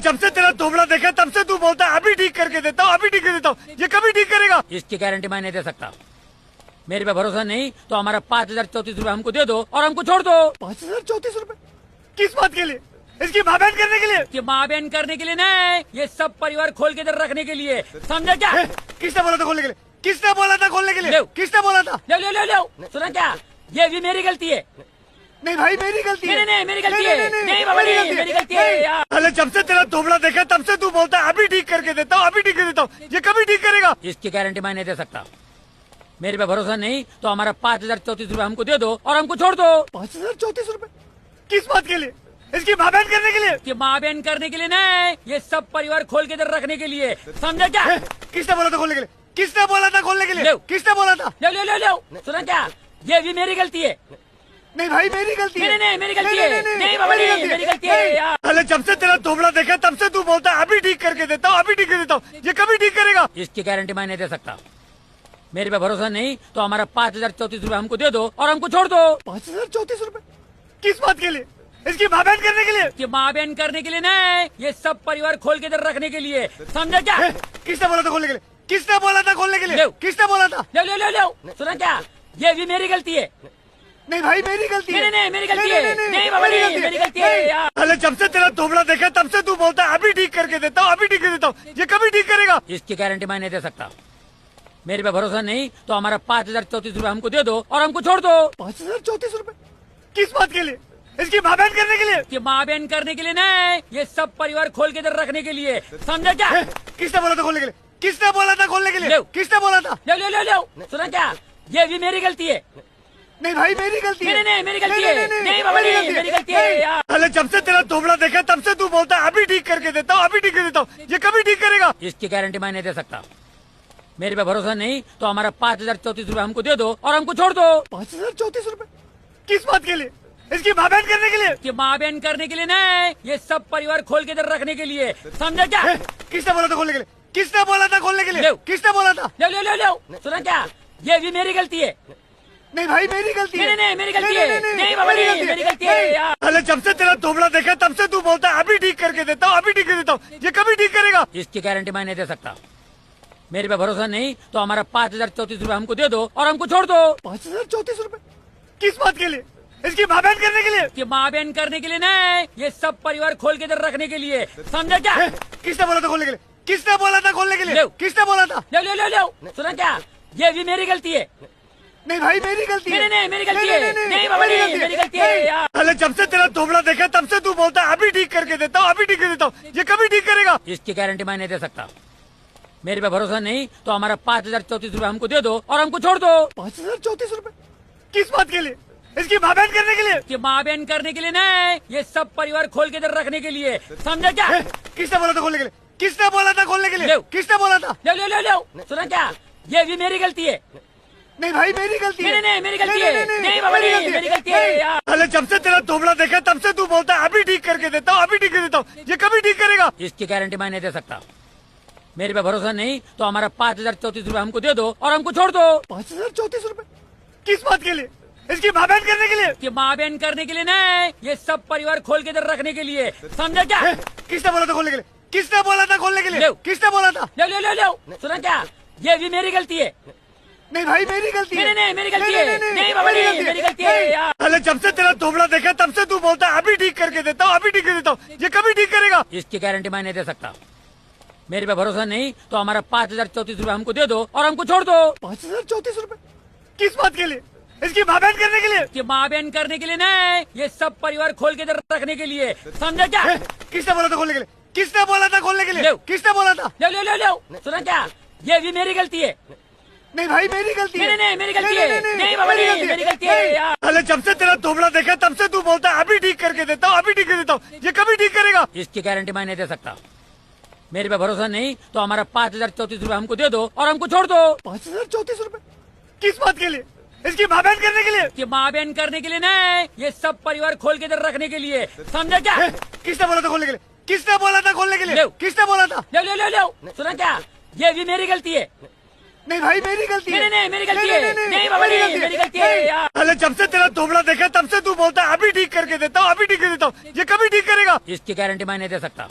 जब से तेरा धोबड़ा देखा तब से तू बोलता है अभी ठीक करके देता हूँ, अभी ठीक कर देता हूँ। ये कभी ठीक करेगा? इसकी गारंटी मैं नहीं दे सकता। मेरे पे भरोसा नहीं तो हमारा 5,034 रुपए हमको दे दो और हमको छोड़ दो। 5,034 रुपए? किस बात के लिए? इसकी माँ बहन करने के लिए? कि माँ बहन करने के लिए नहीं, ये सब परिवार खोल के इधर रखने के लिए, समझा क्या? किसने बोला था खोलने के लिए? किसने बोला था खोलने के लिए? किसने बोला था? ले ले ले ले, सुना क्या? ये भी मेरी गलती है। नहीं भाई मेरी गलती है। नहीं मेरी गलती है। नहीं बाबा नहीं, मेरी गलती है यार। अरे जब से तेरा धोबड़ा देखा तब से तू बोलता है अभी ठीक करके देता हूँ, अभी ठीक कर देता हूँ। ये कभी ठीक करेगा? इसकी गारंटी मैं नहीं दे सकता। मेरे पे भरोसा नहीं तो हमारा 5,034 रुपए हमको दे दो और हमको छोड़ दो। 5,034 रुपए? किस बात के लिए? इसकी माँ बहन करने के लिए? कि माँ बहन करने के लिए नहीं, ये सब परिवार खोल के इधर रखने के लिए, समझा क्या? किसने बोला था खोलने के लिए? किसने बोला था खोलने के लिए? किसने बोला था? ले ले ले ले, सुना क्या? ये भी मेरी गलती है। नहीं भाई मेरी गलती है। नहीं मेरी गलती है। नहीं बाबा नहीं, मेरी गलती है यार। अरे जब से तेरा धोबड़ा देखा तब से तू बोलता है अभी ठीक करके देता हूँ, अभी ठीक कर देता हूँ। ये कभी ठीक करेगा? इसकी गारंटी मैं नहीं दे सकता। मेरे पे भरोसा नहीं तो हमारा 5,034 रुपए हमको दे दो और हमको छोड़ दो। 5,034 रुपए? किस बात के लिए? इसकी माँ बहन करने के लिए? कि माँ बहन करने के लिए नहीं, ये सब परिवार खोल के इधर रखने के लिए, समझा क्या? किसने बोला था खोलने के लिए? किसने बोला था खोलने के लिए? किसने बोला था? ले ले ले ले, सुना क्या? ये भी मेरी गलती है। नहीं भाई मेरी गलती है। नहीं मेरी गलती है। नहीं बाबा नहीं, मेरी गलती है यार। अरे जब से तेरा धोबड़ा देखा तब से तू बोलता है अभी ठीक करके देता हूँ, अभी ठीक कर देता हूँ। ये कभी ठीक करेगा? इसकी गारंटी मैं नहीं दे सकता। मेरे पे भरोसा नहीं तो हमारा 5,034 रुपए हमको दे दो और हमको छोड़ दो। 5,034 रुपए? किस बात के लिए? इसकी माँ बहन करने के लिए? कि माँ बहन करने के लिए नहीं, ये सब परिवार खोल के इधर रखने के लिए, समझा क्या? किसने बोला था खोलने के लिए? किसने बोला था खोलने के लिए? किसने बोला था? ले ले ले ले, सुना क्या? ये भी मेरी गलती है। नहीं भाई मेरी गलती है। नहीं मेरी गलती है। नहीं बाबा नहीं, मेरी गलती है यार। अरे जब से तेरा धोबड़ा देखा तब से तू बोलता है अभी ठीक करके देता हूँ, अभी ठीक कर देता हूँ। ये कभी ठीक करेगा? इसकी गारंटी मैं नहीं दे सकता। मेरे पे भरोसा नहीं तो हमारा 5,034 रुपए हमको दे दो और हमको छोड़ दो। 5,034 रुपए? किस बात के लिए? इसकी माँ बहन करने के लिए? कि माँ बहन करने के लिए नहीं, ये सब परिवार खोल के इधर रखने के लिए, समझा क्या? किसने बोला था खोलने के लिए? किसने बोला था खोलने के लिए? किसने बोला था? ले ले ले ले, सुना क्या? ये भी मेरी गलती है। नहीं भाई मेरी गलती है। नहीं मेरी गलती है। नहीं बाबा नहीं, मेरी गलती है यार। अरे जब से तेरा धोबड़ा देखा तब से तू बोलता है अभी ठीक करके देता हूँ, अभी ठीक कर देता हूँ। ये कभी ठीक करेगा? इसकी गारंटी मैं नहीं दे सकता। मेरे पे भरोसा नहीं तो हमारा 5,034 रुपए हमको दे दो और हमको छोड़ दो। 5,034 रुपए? किस बात के लिए? इसकी माँ बहन करने के लिए? कि माँ बहन करने के लिए नहीं, ये सब परिवार खोल के इधर रखने के लिए, समझा क्या? किसने बोला था खोलने के लिए? किसने बोला था खोलने के लिए? किसने बोला था? ले ले ले ले, सुना क्या? ये भी मेरी गलती है। नहीं भाई मेरी गलती है। नहीं मेरी गलती है। नहीं बाबा नहीं, मेरी गलती है यार। अरे जब से तेरा धोबड़ा देखा तब से तू बोलता है अभी ठीक करके देता हूँ, अभी ठीक कर देता हूँ। ये कभी ठीक करेगा? इसकी गारंटी मैं नहीं दे सकता। मेरे पे भरोसा नहीं तो हमारा 5,034 रुपए हमको दे दो और हमको छोड़ दो। 5,034 रुपए? किस बात के लिए? इसकी माँ बहन करने के लिए? कि माँ बहन करने के लिए नहीं, ये सब परिवार खोल के इधर रखने के लिए, समझा क्या? किसने बोला था खोलने के लिए? किसने बोला था खोलने के लिए? किसने बोला था? ले ले ले ले, सुना क्या? ये भी मेरी गलती है। नहीं भाई मेरी गलती है। नहीं मेरी गलती है। नहीं बाबा नहीं, मेरी गलती है यार। अरे जब से तेरा धोबड़ा देखा तब से तू बोलता है अभी ठीक करके देता हूँ, अभी ठीक कर देता हूँ। ये कभी ठीक करेगा? इसकी गारंटी मैं नहीं दे सकता। मेरे पे भरोसा नहीं तो हमारा 5,034 रुपए हमको दे दो और हमको छोड़ दो। 5,034 रुपए? किस बात के लिए? इसकी माँ बहन करने के लिए? कि माँ बहन करने के लिए नहीं, ये सब परिवार खोल के इधर रखने के लिए, समझा क्या? किसने बोला था खोलने के लिए? किसने बोला था खोलने के लिए? किसने बोला था? ले ले ले ले, सुना क्या? ये भी मेरी गलती है। नहीं भाई मेरी गलती है। नहीं मेरी गलती है। नहीं बाबा नहीं, मेरी गलती है यार। अरे जब से तेरा धोबड़ा देखा तब से तू बोलता है अभी ठीक करके देता हूँ, अभी ठीक कर देता हूँ। ये कभी ठीक करेगा? इसकी गारंटी मैं नहीं दे सकता। मेरे पे भरोसा नहीं तो हमारा 5,034 रुपए हमको दे दो और हमको छोड़ दो। 5,034 रुपए? किस बात के लिए? इसकी माँ बहन करने के लिए? कि माँ बहन करने के लिए नहीं, ये सब परिवार खोल के इधर रखने के लिए, समझा क्या? किसने बोला था खोलने के लिए? किसने बोला था खोलने के लिए? किसने बोला था? ले ले ले ले, सुना क्या? ये भी मेरी गलती है। नहीं भाई मेरी गलती है। नहीं मेरी गलती है। नहीं बाबा नहीं, मेरी गलती है यार। अरे जब से तेरा धोबड़ा देखा तब से तू बोलता है अभी ठीक करके देता हूँ, अभी ठीक कर देता हूँ। ये कभी ठीक करेगा? इसकी गारंटी मैं नहीं दे सकता। मेरे पे भरोसा नहीं तो हमारा 5,034 रुपए हमको दे दो और हमको छोड़ दो। 5,034 रुपए? किस बात के लिए? इसकी माँ बहन करने के लिए? कि माँ बहन करने के लिए नहीं, ये सब परिवार खोल के इधर रखने के लिए, समझा क्या? किसने बोला था खोलने के लिए? किसने बोला था खोलने के लिए? किसने बोला था? ले ले ले ले, सुना क्या? ये भी मेरी गलती है। नहीं भाई मेरी गलती है। नहीं मेरी गलती है। नहीं बाबा नहीं, मेरी गलती है यार। अरे जब से तेरा धोबड़ा देखा तब से तू बोलता है अभी ठीक करके देता हूँ, अभी ठीक कर देता हूँ। ये कभी ठीक करेगा? इसकी गारंटी मैं नहीं दे सकता।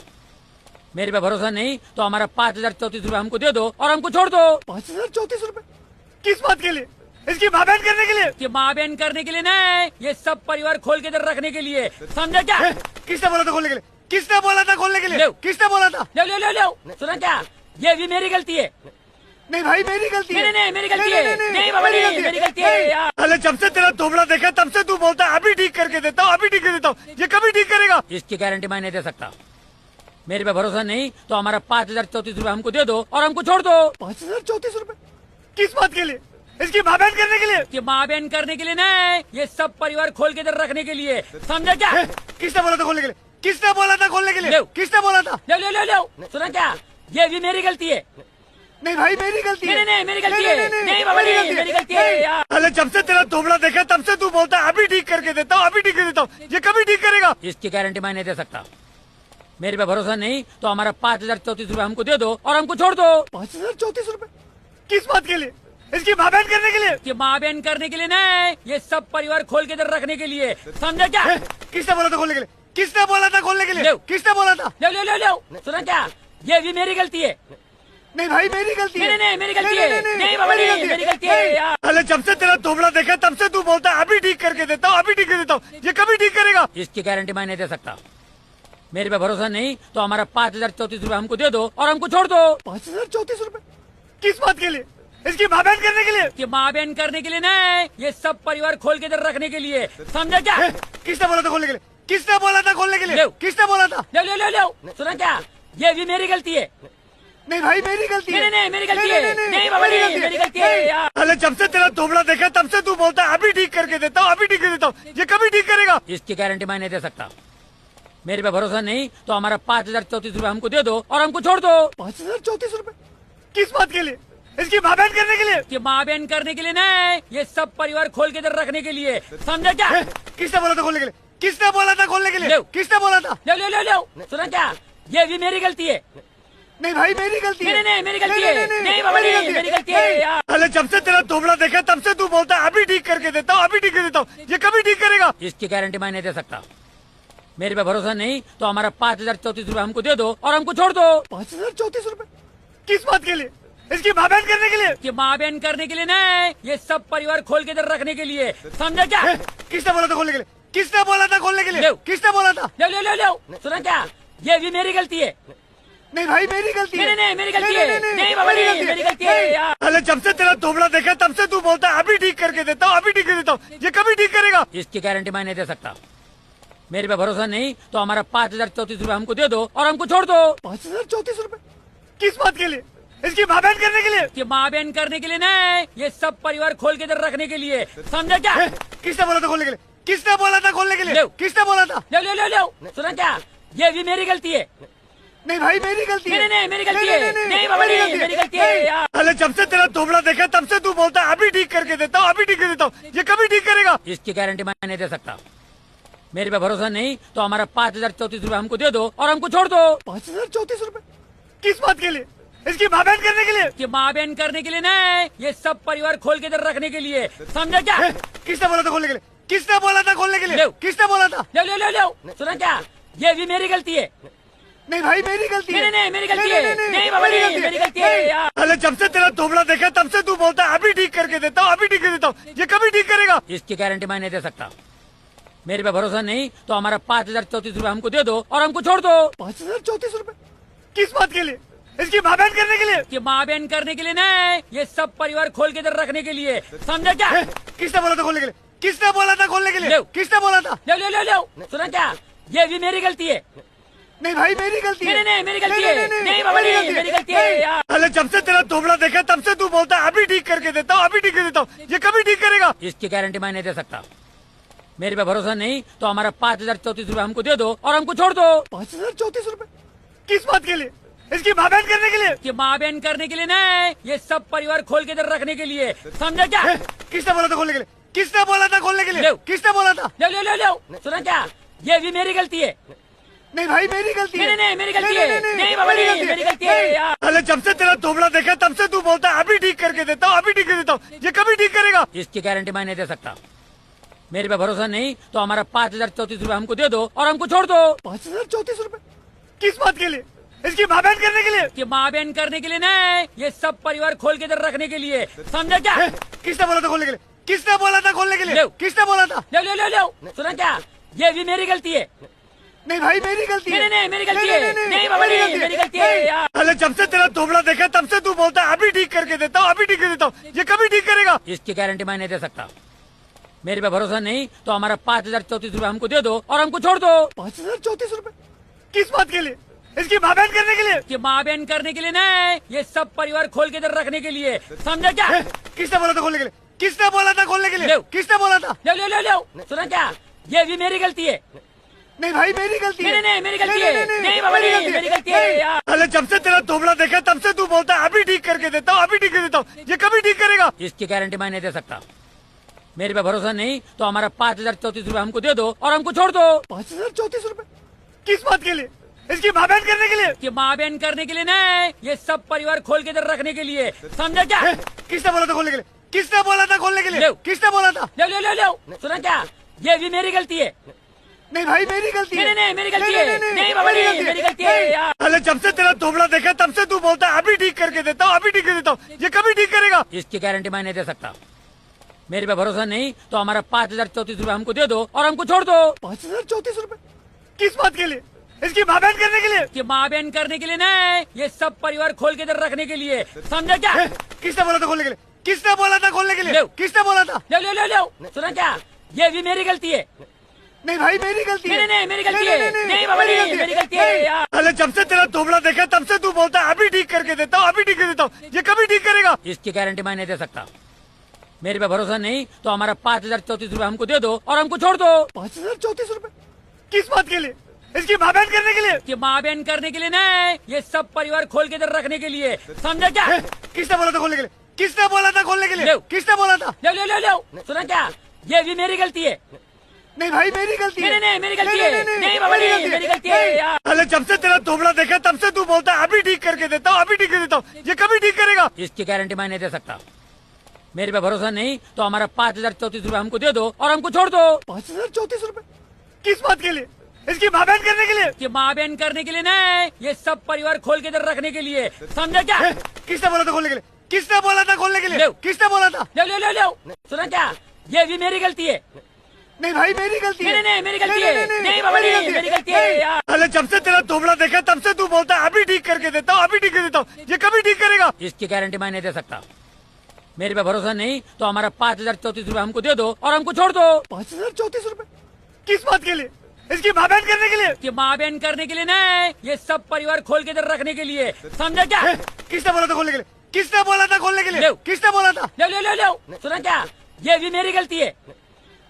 मेरे पे भरोसा नहीं तो हमारा 5034 रुपए हमको दे दो और हमको छोड़ दो। 5034 रुपए किस बात के लिए? इसकी माँ बहन करने के लिए? कि माँ बहन करने के लिए नहीं, ये सब परिवार खोल के इधर रखने के लिए, समझा क्या? किसने बोला था खोलने के लिए? किसने बोला था खोलने के लिए? किसने बोला था? ले ले ले ले, सुना क्या? ये भी मेरी गलती है। नहीं भाई मेरी गलती है। नहीं मेरी गलती है। नहीं बाबा नहीं, मेरी गलती है यार। अरे जब से तेरा धोबड़ा देखा तब से तू बोलता है अभी ठीक करके देता हूँ, अभी ठीक कर देता हूँ। ये कभी ठीक करेगा? इसकी गारंटी मैं नहीं दे सकता। मेरे पे भरोसा नहीं तो हमारा 5034 रुपए हमको दे दो और हमको छोड़ दो। 5034 रुपए किस बात के लिए? इसकी माँ बहन करने के लिए? कि माँ बहन करने के लिए नहीं, ये सब परिवार खोल के इधर रखने के लिए, समझा क्या? किसने बोला था खोलने के लिए? किसने बोला था खोलने के लिए? किसने बोला था? ले ले ले ले, सुना क्या? ये भी मेरी गलती है। नहीं भाई मेरी गलती है। नहीं मेरी गलती है। नहीं बाबा नहीं, मेरी गलती है यार। अरे जब से तेरा धोबड़ा देखा तब से तू बोलता है अभी ठीक करके देता हूँ, अभी ठीक कर देता हूँ। ये कभी ठीक करेगा? इसकी गारंटी मैं नहीं दे सकता। मेरे पे भरोसा नहीं तो हमारा 5034 रुपए हमको दे दो और हमको छोड़ दो। 5034 रुपए किस बात के लिए? इसकी माँ बहन करने के लिए? कि माँ बहन करने के लिए नहीं, ये सब परिवार खोल के इधर रखने के लिए, समझा क्या? किसने बोला था खोलने के लिए? किसने बोला था खोलने के लिए? किसने बोला था? ले ले ले ले, सुना क्या? ये भी मेरी गलती है। नहीं भाई मेरी गलती है। नहीं मेरी गलती है। नहीं बाबा नहीं, मेरी गलती है यार। अरे जब से तेरा धोबड़ा देखा तब से तू बोलता है अभी ठीक करके देता हूँ, अभी ठीक कर देता हूँ। ये कभी ठीक करेगा? इसकी गारंटी मैं नहीं दे सकता। मेरे पे भरोसा नहीं तो हमारा 5034 रुपए हमको दे दो और हमको छोड़ दो। 5034 रुपए किस बात के लिए? इसकी माँ बहन करने के लिए? कि माँ बहन करने के लिए नहीं, ये सब परिवार खोल के इधर रखने के लिए, समझा क्या? किसने बोला था खोलने के लिए? किसने बोला था खोलने के लिए? किसने बोला था? ले ले ले ले, सुना क्या? ये भी मेरी गलती है। नहीं भाई मेरी गलती है। नहीं मेरी गलती है। नहीं बाबा नहीं, मेरी गलती है यार। अरे जब से तेरा धोबड़ा देखा तब से तू बोलता है अभी ठीक करके देता हूँ, अभी ठीक कर देता हूँ। ये कभी ठीक करेगा? इसकी गारंटी मैं नहीं दे सकता। मेरे पे भरोसा नहीं तो हमारा 5034 रुपए हमको दे दो और हमको छोड़ दो। 5034 रुपए किस बात के लिए? इसकी माँ बहन करने के लिए? कि माँ बहन करने के लिए नहीं, ये सब परिवार खोल के इधर रखने के लिए, समझा क्या? किसने बोला था खोलने के लिए? किसने बोला था खोलने के लिए? किसने बोला था? ले ले ले ले, सुना क्या? ये भी मेरी गलती है। नहीं भाई मेरी गलती है। नहीं मेरी गलती है। नहीं बाबा नहीं, मेरी गलती है यार। अरे जब से तेरा धोबड़ा देखा तब से तू बोलता है अभी ठीक करके देता हूँ, अभी ठीक कर देता हूँ। ये कभी ठीक करेगा? इसकी गारंटी मैं नहीं दे सकता। मेरे पे भरोसा नहीं तो हमारा 5034 रुपए हमको दे दो और हमको छोड़ दो। 5034 रुपए किस बात के लिए? इसकी माँ बहन करने के लिए? कि माँ बहन करने के लिए नहीं, ये सब परिवार खोल के इधर रखने के लिए, समझा क्या? किसने बोला था खोलने के लिए? किसने बोला था खोलने के लिए? किसने बोला था? ले ले ले ले, सुना क्या? ये भी मेरी गलती है। नहीं भाई मेरी गलती है। नहीं मेरी गलती है। नहीं बाबा नहीं, मेरी गलती है यार। अरे जब से तेरा धोबड़ा देखा तब से तू बोलता है अभी ठीक करके देता हूँ, अभी ठीक कर देता हूँ। ये कभी ठीक करेगा? इसकी गारंटी मैं नहीं दे सकता। मेरे पे भरोसा नहीं तो हमारा 5034 रुपए हमको दे दो और हमको छोड़ दो। 5034 रुपए किस बात के लिए? इसकी माँ बहन करने के लिए? कि माँ बहन करने के लिए नहीं, ये सब परिवार खोल के इधर रखने के लिए, समझा क्या? किसने बोला था खोलने के लिए? किसने बोला था खोलने के लिए? किसने बोला था? ले ले ले ले, सुना क्या? ये भी मेरी गलती है। नहीं भाई मेरी गलती है। नहीं मेरी गलती है। नहीं बाबा नहीं, मेरी गलती है यार। अरे जब से तेरा धोबड़ा देखा तब से तू बोलता है अभी ठीक करके देता हूँ, अभी ठीक कर देता हूँ। ये कभी ठीक करेगा? इसकी गारंटी मैं नहीं दे सकता। मेरे पे भरोसा नहीं तो हमारा 5034 रुपए हमको दे दो और हमको छोड़ दो। 5034 रुपए किस बात के लिए? इसकी माँ बहन करने के लिए? कि माँ बहन करने के लिए नहीं, ये सब परिवार खोल के इधर रखने के लिए, समझा क्या? किसने बोला था खोलने के लिए? किसने बोला था खोलने के लिए? किसने बोला था? ले ले ले ले, सुना क्या? ये भी मेरी गलती है। नहीं भाई मेरी गलती है। नहीं मेरी गलती है। नहीं बाबा नहीं, मेरी गलती है यार। अरे जब से तेरा धोबड़ा देखा तब से तू बोलता है अभी ठीक करके देता हूँ, अभी ठीक कर देता हूँ। ये कभी ठीक करेगा? इसकी गारंटी मैं नहीं दे सकता। मेरे पे भरोसा नहीं तो हमारा 5034 रुपए हमको दे दो और हमको छोड़ दो। 5034 रुपए किस बात के लिए? इसकी माँ बहन करने के लिए? कि माँ बहन करने के लिए नहीं, ये सब परिवार खोल के इधर रखने के लिए, समझा क्या? किसने बोला था खोलने के लिए? किसने बोला था खोलने के लिए? किसने बोला था? ले ले ले ले, सुना क्या? ये भी मेरी गलती है। नहीं भाई मेरी गलती है। नहीं मेरी गलती है। नहीं बाबा नहीं, मेरी गलती है यार। अरे जब से तेरा धोबड़ा देखा तब से तू बोलता है अभी ठीक करके देता हूँ, अभी ठीक कर देता हूँ। ये कभी ठीक करेगा? इसकी गारंटी मैं नहीं दे सकता। मेरे पे भरोसा नहीं तो हमारा 5034 रुपए हमको दे दो और हमको छोड़ दो। 5034 रुपए किस बात के लिए? इसकी माँ बहन करने के लिए? कि माँ बहन करने के लिए नहीं, ये सब परिवार खोल के इधर रखने के लिए, समझा क्या? किसने बोला था खोलने के लिए? किसने बोला था खोलने के लिए? किसने बोला था? ले ले ले ले, सुना क्या? ये भी मेरी गलती है। नहीं भाई मेरी गलती है। नहीं मेरी गलती है। नहीं बाबा नहीं, मेरी गलती है यार। अरे जब से तेरा धोबड़ा देखा तब से तू बोलता है अभी ठीक करके देता हूँ, अभी ठीक कर देता हूँ। ये कभी ठीक करेगा? इसकी गारंटी मैं नहीं दे सकता। मेरे पे भरोसा नहीं तो हमारा 5034 रुपए हमको दे दो और हमको छोड़ दो। 5034 रुपए किस बात के लिए? इसकी माँ बहन करने के लिए। कि माँ बहन करने के लिए नहीं, ये सब परिवार खोल के इधर रखने के लिए, समझा क्या? किसने बोला था खोलने के लिए? किसने बोला था खोलने के लिए? ले। किसने बोला था? ले ले ले ले, सुना क्या? ये भी मेरी गलती है। नहीं भाई मेरी गलती है। नहीं नहीं मेरी गलती है। नहीं बाबा नहीं, मेरी गलती है यार। अरे जब से तेरा थोबड़ा देखा तब से तू बोलता है अभी ठीक करके देता हूँ, अभी ठीक कर देता हूँ। ये कभी ठीक करेगा? इसकी गारंटी मैं नहीं दे सकता। मेरे पे भरोसा नहीं तो हमारा 5,034 हमको दे दो और हमको छोड़ दो। 5,034 रुपए? किस बात के लिए? इसकी माँ बहन करने के लिए? कि माँ बहन करने के लिए नहीं, ये सब परिवार खोल के इधर रखने के लिए, समझा क्या? किसने बोला था खोलने के लिए? किसने बोला था खोलने के लिए? ले। किसने बोला था? ले ले ले ले, सुना क्या? ये भी मेरी गलती है। नहीं भाई मेरी गलती है। नहीं नहीं मेरी गलती है। नहीं बाबा नहीं, मेरी गलती है यार। अरे जब से तेरा थोबड़ा देखा तब से तू बोलता है अभी ठीक करके देता हूँ, अभी ठीक कर देता हूँ। ये कभी ठीक करेगा? इसकी गारंटी मैं नहीं दे सकता। मेरे पे भरोसा नहीं तो हमारा 5,034 हमको दे दो और हमको छोड़ दो। 5,034 रुपए? किस बात के लिए? इसकी माँ बहन करने के लिए? कि माँ बहन करने के लिए नहीं, ये सब परिवार खोल के इधर रखने के लिए, समझा क्या? किसने बोला था खोलने के लिए? किसने बोला था खोलने के लिए? ले। किसने बोला था? ले ले ले ले, सुना क्या? ये भी मेरी गलती है। नहीं भाई मेरी गलती है। नहीं नहीं मेरी गलती है। नहीं बाबा नहीं, मेरी गलती है यार। अरे जब से तेरा थोबड़ा देखा तब से तू बोलता है अभी ठीक करके देता हूँ, अभी ठीक कर देता हूँ। ये कभी ठीक करेगा? इसकी गारंटी मैं नहीं दे सकता। मेरे पे भरोसा नहीं तो हमारा 5,034 हमको दे दो और हमको छोड़ दो। 5,034 रुपए? किस बात के लिए? इसकी माँ बहन करने के लिए? कि माँ बहन करने के लिए नहीं, ये सब परिवार खोल के इधर रखने के लिए, समझा क्या? किसने बोला था खोलने के लिए? किसने बोला था खोलने के लिए? ले। किसने बोला था? ले ले ले ले, सुना क्या? ये भी मेरी गलती है। नहीं भाई मेरी गलती है। नहीं नहीं मेरी गलती है। नहीं बाबा नहीं, मेरी गलती है यार। अरे जब से तेरा थोबड़ा देखा तब से तू बोलता है अभी ठीक करके देता हूँ, अभी ठीक कर देता हूँ। ये कभी ठीक करेगा? इसकी गारंटी मैं नहीं दे सकता। मेरे पे भरोसा नहीं तो हमारा 5,034 हमको दे दो और हमको छोड़ दो। 5,034 रुपए? किस बात के लिए? इसकी माँ बहन करने के लिए? कि माँ बहन करने के लिए नहीं, ये सब परिवार खोल के इधर रखने के लिए, समझा क्या? किसने बोला था खोलने के लिए? किसने बोला था खोलने के लिए? ले। किसने बोला था? ले ले ले ले, सुना क्या? ये भी मेरी गलती है। नहीं भाई मेरी गलती है। नहीं नहीं मेरी गलती है। नहीं बाबा नहीं, मेरी गलती है यार। अरे जब से तेरा थोबड़ा देखा तब से तू बोलता है अभी ठीक करके देता हूँ, अभी ठीक कर देता हूँ। ये कभी ठीक करेगा? इसकी गारंटी मैं नहीं दे सकता। मेरे पे भरोसा नहीं तो हमारा 5,034 हमको दे दो और हमको छोड़ दो। 5,034 रुपए? किस बात के लिए? इसकी माँ बहन करने के लिए? कि माँ बहन करने के लिए नहीं, ये सब परिवार खोल के इधर रखने के लिए, समझा क्या? किसने बोला था खोलने के लिए? किसने बोला था खोलने के लिए? ले। किसने बोला था? ले ले ले ले, सुना क्या? ये भी मेरी गलती है। नहीं भाई मेरी गलती है। नहीं नहीं मेरी गलती है। नहीं बाबा नहीं, मेरी गलती है यार। अरे जब से तेरा थोबड़ा देखा तब से तू बोलता है अभी ठीक करके देता हूँ, अभी ठीक कर देता हूँ। ये कभी ठीक करेगा? इसकी गारंटी मैं नहीं दे सकता। मेरे पे भरोसा नहीं तो हमारा 5,034 हमको दे दो और हमको छोड़ दो। 5,034 रुपए? किस बात के लिए? इसकी माँ बहन करने के लिए? कि माँ बहन करने के लिए नहीं, ये सब परिवार खोल के इधर रखने के लिए, समझा क्या? किसने बोला था खोलने के लिए? किसने बोला था खोलने के लिए? ले। किसने बोला था? ले ले ले ले, सुना क्या? ये भी मेरी गलती है।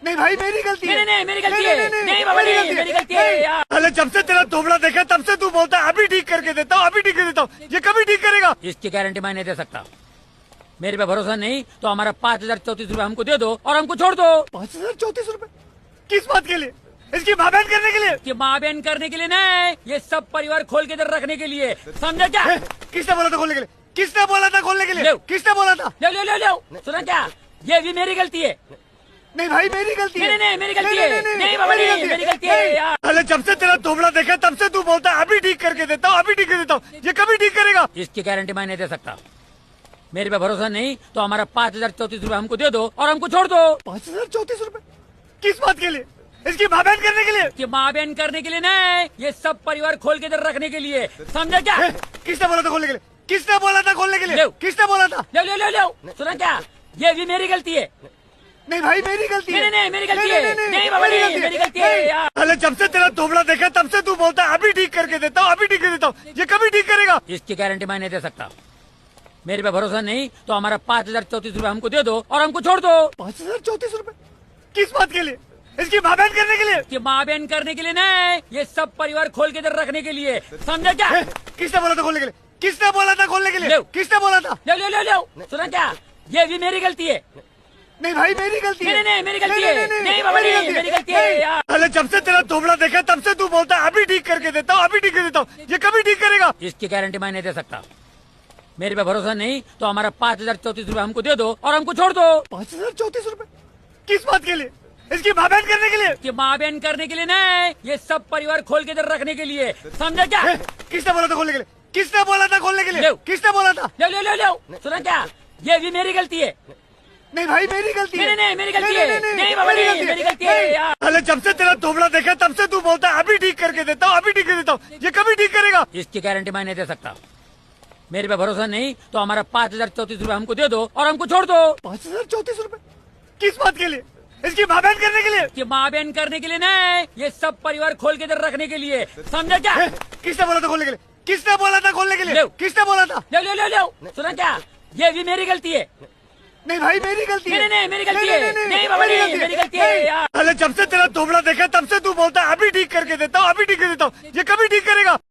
नहीं भाई मेरी गलती है। नहीं नहीं मेरी गलती है। नहीं बाबा नहीं, मेरी गलती है यार। अरे जब से तेरा थोबड़ा देखा तब से तू बोलता है अभी ठीक करके देता हूँ, अभी ठीक कर देता हूँ। ये कभी ठीक करेगा? इसकी गारंटी मैं नहीं दे सकता। मेरे पे भरोसा नहीं तो हमारा 5,034 हमको दे दो और हमको छोड़ दो। 5,034 रुपए? किस बात के लिए? इसकी माँ बहन करने के लिए? कि माँ बहन करने के लिए नहीं, ये सब परिवार खोल के इधर रखने के लिए, समझा क्या? किसने बोला था खोलने के लिए? किसने बोला था खोलने के लिए? ले। किसने बोला था? ले ले ले ले, सुना क्या? ये भी मेरी गलती है। नहीं भाई मेरी गलती है। नहीं नहीं मेरी गलती है। नहीं बाबा नहीं, मेरी गलती है यार। अरे जब से तेरा थोबड़ा देखा तब से तू बोलता है अभी ठीक करके देता हूँ, अभी ठीक कर देता हूँ। ये कभी ठीक करेगा? इसकी गारंटी मैं नहीं दे सकता। मेरे पे भरोसा नहीं तो हमारा 5,034 हमको दे दो और हमको छोड़ दो। 5,034 रुपए? किस बात के लिए? इसकी माँ बहन करने के लिए? कि माँ बहन करने के लिए नहीं, ये सब परिवार खोल के इधर रखने के लिए, समझा क्या? किसने बोला था खोलने के लिए? किसने बोला था खोलने के लिए? ले। किसने बोला था? ले ले ले ले, सुना क्या? ये भी मेरी गलती है। नहीं भाई मेरी गलती है। नहीं नहीं मेरी गलती है। नहीं बाबा नहीं, मेरी गलती है यार। अरे जब से तेरा थोबड़ा देखा तब से तू बोलता है अभी ठीक करके देता हूँ, अभी ठीक कर देता हूँ। ये कभी ठीक करेगा? इसकी गारंटी मैं नहीं दे सकता। मेरे पे भरोसा नहीं तो हमारा 5,034 हमको दे दो और हमको छोड़ दो। 5,034 रुपए? किस बात के लिए? इसकी माँ बहन करने के लिए? कि माँ बहन करने के लिए नहीं, ये सब परिवार खोल के इधर रखने के लिए, समझा क्या? किसने बोला था खोलने के लिए? किसने बोला था खोलने के लिए? ले। किसने बोला था? ले ले ले ले, सुना क्या? ये भी मेरी गलती है। नहीं भाई मेरी गलती है। नहीं नहीं मेरी गलती है। नहीं बाबा नहीं, मेरी गलती है यार। अरे जब से तेरा थोबड़ा देखा तब से तू बोलता है अभी ठीक करके देता हूँ, अभी ठीक कर देता हूँ। ये कभी ठीक करेगा? इसकी गारंटी मैं नहीं दे सकता। मेरे पे भरोसा नहीं तो हमारा 5,034 हमको दे दो और हमको छोड़ दो। 5,034 रुपए? किस बात के लिए? इसकी माँ बहन करने के लिए। कि माँ बहन करने के लिए नहीं, ये सब परिवार खोल के इधर रखने के लिए, समझा क्या? किसने बोला था खोलने के लिए? किसने बोला था खोलने के लिए? ले। किसने बोला था? ले ले ले ले, सुना क्या? ये भी मेरी गलती है। नहीं भाई मेरी गलती है। नहीं, मेरी गलती है। नहीं बाबा, नहीं, मेरी गलती है यार। अरे जब से तेरा थोबड़ा देखा तब से तू बोलता है अभी ठीक करके देता हूँ, अभी ठीक कर देता हूँ। ये कभी ठीक करेगा? इसकी गारंटी मैं नहीं दे सकता। मेरे पे भरोसा नहीं तो हमारा 5,034 हमको दे दो और हमको छोड़ दो। 5,034 किस बात के लिए? इसकी माँ बहन करने के लिए। कि माँ बहन करने के लिए नहीं, ये सब परिवार खोल के इधर रखने के लिए, समझा क्या? किसने बोला था खोलने के लिए? किसने बोला था खोलने के लिए? ले। किसने बोला था? ले ले ले ले, सुना क्या? ये भी मेरी गलती है। नहीं भाई मेरी गलती है। नहीं, मेरी गलती है। नहीं बाबा, नहीं, मेरी गलती है यार। अरे जब से तेरा थोबड़ा देखा तब से तू बोलता है अभी ठीक करके देता हूँ, अभी ठीक कर देता हूँ। ये कभी ठीक करेगा?